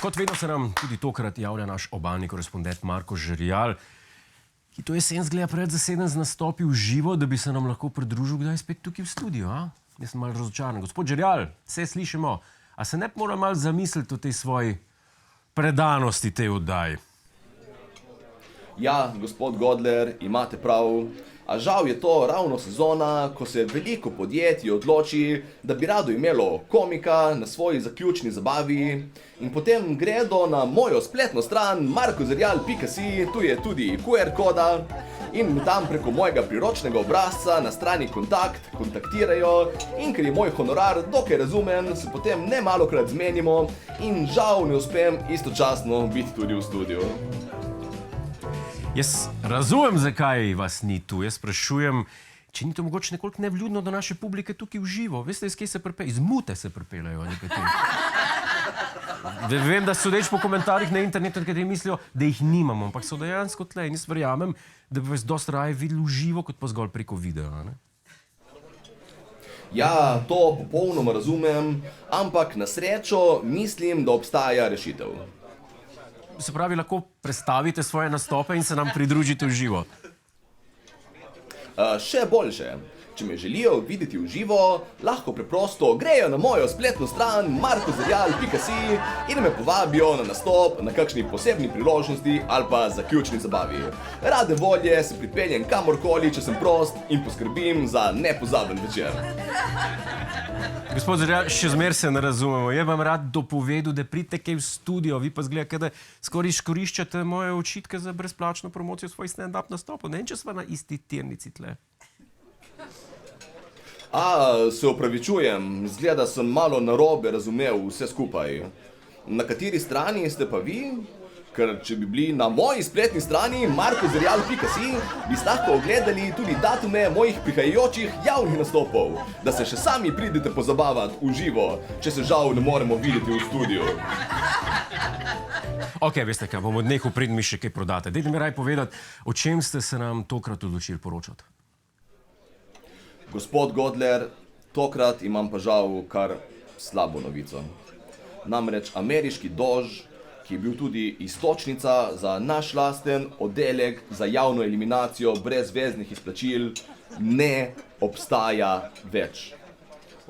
Kot vedno se nam tudi tokrat javlja naš obalni korespondent Marko Žerjal, ki to jesen zgleda pred zaseden z nastopi v živo, da bi se nam lahko pridružil kdaj spet tukaj v studiu. Jaz sem malo razočaran. Gospod Žerjal, vse slišimo. A se ne bi moral malo zamisliti o tej svoji predanosti tej oddaji? Ja, gospod Godler, imate prav. A žal je to ravno sezona, ko se veliko podjetij odloči, da bi rado imelo komika na svoji zaključni zabavi in potem gredo na mojo spletno stran markozerjal.si, tu je tudi QR koda in tam preko mojega priročnega obrazca na strani kontakt kontaktirajo in ker je moj honorar dokaj razumen, se potem nemalokrat zmenimo in žal ne uspem istočasno biti tudi v studiu. Jaz razumem, zakaj vas ni tu. Jaz sprašujem, če ni to mogoče nekoliko nevljudno do naše publike tukaj v živo. Veste, iz kje se pripeljajo? Iz Mute se pripeljajo nekateri. Vem, da sodeč po komentarjih na internetu, nekateri mislijo, da jih nimamo, ampak so dejansko tle. In jaz verjamem, da bi vas dosti raje videli v živo, kot pa zgolj preko videa. Ne? Ja, to popolnoma razumem, ampak na srečo mislim, da obstaja rešitev. Se pravi, lahko prestavite svoje nastope in se nam pridružite v živo. Še boljše. Če me želijo videti v živo, lahko preprosto grejo na mojo spletno stran markozerjal.si in me povabijo na nastop na kakšni posebni priložnosti ali pa zaključni zabavi. Rade volje se pripeljem kamorkoli, če sem prost in poskrbim za nepozaben večer. Gospod Žerjal, še zmer se ne razumemo. Jaz vam rad dopovedal, da pridete kaj v studio, vi pa zgleda, da skoraj izkoriščate moje očitke za brezplačno promocijo svojih stand-up nastopov. Ne vem, če sva na isti tirnici tle. Se opravičujem, zgleda sem malo narobe razumel vse skupaj. Na kateri strani ste pa vi? Ker če bi bili na moji spletni strani markozerjal.si, bi lahko ogledali tudi datume mojih prihajajočih javnih nastopov, da se še sami pridete pozabavati v živo, če se žal ne moremo videti v studiu. Ok, veste kaj, bomo od neho pred mi še kaj prodate. Dajte mi raj povedati, o čem ste se nam tokrat odločili poročati? Gospod Godler, tokrat imam pa žal kar slabo novico. Namreč ameriški Dož, ki je bil tudi iztočnica za naš lasten oddelek za javno eliminacijo brezveznih izplačil, ne obstaja več.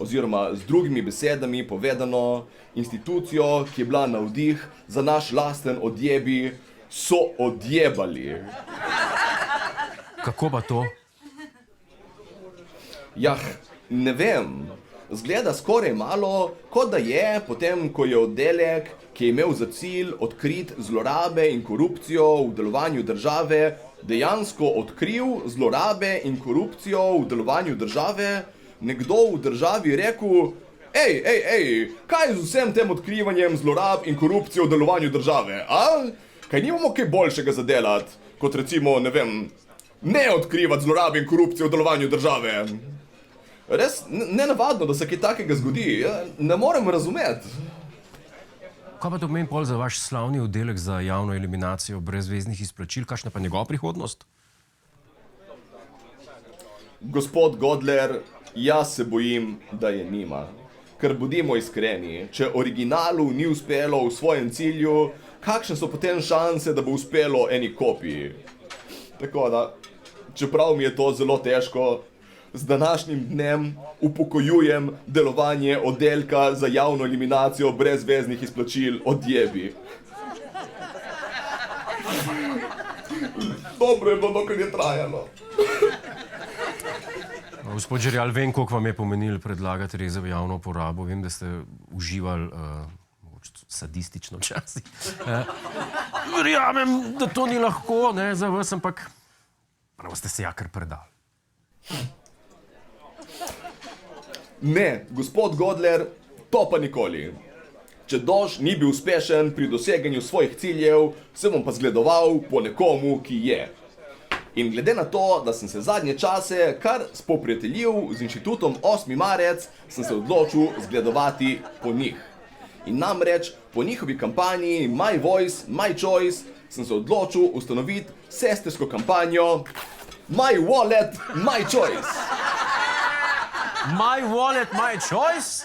Oziroma, z drugimi besedami povedano, institucijo, ki je bila navdih za naš lasten odjebi, so odjebali. Kako pa to? Jah, ne vem. Zgleda skoraj malo, kot da je, potem ko je oddelek, ki je imel za cilj odkriti zlorabe in korupcijo v delovanju države, dejansko odkril zlorabe in korupcijo v delovanju države, nekdo v državi rekel, ej, kaj z vsem tem odkrivanjem zlorab in korupcijo v delovanju države, Kaj nimamo kaj boljšega za delati, kot recimo, ne vem, ne odkrivati zlorabe in korupcijo v delovanju države? Res nenavadno, da se kaj takega zgodi. Ne morem razumeti. Kaj pa to pomeni pol za vaš slavni oddelek za javno eliminacijo brezveznih izplačil? Kakšna pa njegova prihodnost? Gospod Godler, jaz se bojim, da je nima. Ker bodimo iskreni, če originalu ni uspelo v svojem cilju, kakšne so potem šanse, da bo uspelo eni kopiji? Tako da, čeprav mi je to zelo težko, z današnjim dnem upokojujem delovanje oddelka za javno eliminacijo brezveznih izplačil odjebi. Dobro je bilo, dokler je trajalo. Gospod Žerjal, vem, koliko vam je pomenilo predlagati reze v javno uporabo. Vem, da ste uživali sadistično včasih. Verjamem, da to ni lahko, ne, za vas, ampak prav ste se kar predali. Ne, gospod Godler, to pa nikoli. Če Dož ni bil uspešen pri doseganju svojih ciljev, se bom pa zgledoval po nekomu, ki je. In glede na to, da sem se zadnje čase kar spoprijateljil z inštitutom 8. marec, sem se odločil zgledovati po njih. In namreč po njihovi kampanji My Voice, My Choice sem se odločil ustanoviti sestrsko kampanjo My Wallet, My Choice. My wallet, my choice?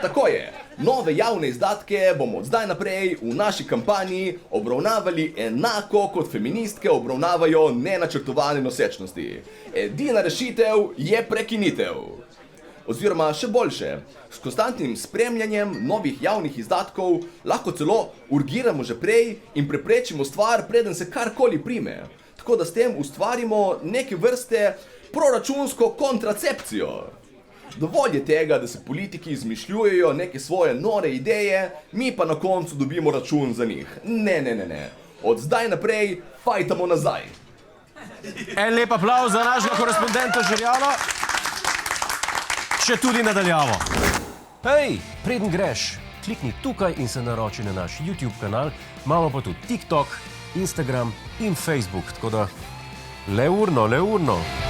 Tako je. Nove javne izdatke bomo od zdaj naprej v naši kampanji obravnavali enako kot feministke obravnavajo nenačrtovane nosečnosti. Edina rešitev je prekinitev. Oziroma še boljše, s konstantnim spremljanjem novih javnih izdatkov lahko celo urgiramo že prej in preprečimo stvar, preden se karkoli prime. Tako da s tem ustvarimo neke vrste proračunsko kontracepcijo. Dovolj je tega, da se politiki izmišljujejo neke svoje nore ideje, mi pa na koncu dobimo račun za njih. Ne. Od zdaj naprej fajtamo nazaj. En lep aplauz za našega korespondenta Žerjala. Še tudi nadaljavo. Hej, preden greš, klikni tukaj in se naroči na naš YouTube kanal. Imamo pa tudi TikTok, Instagram in Facebook, tako da le urno.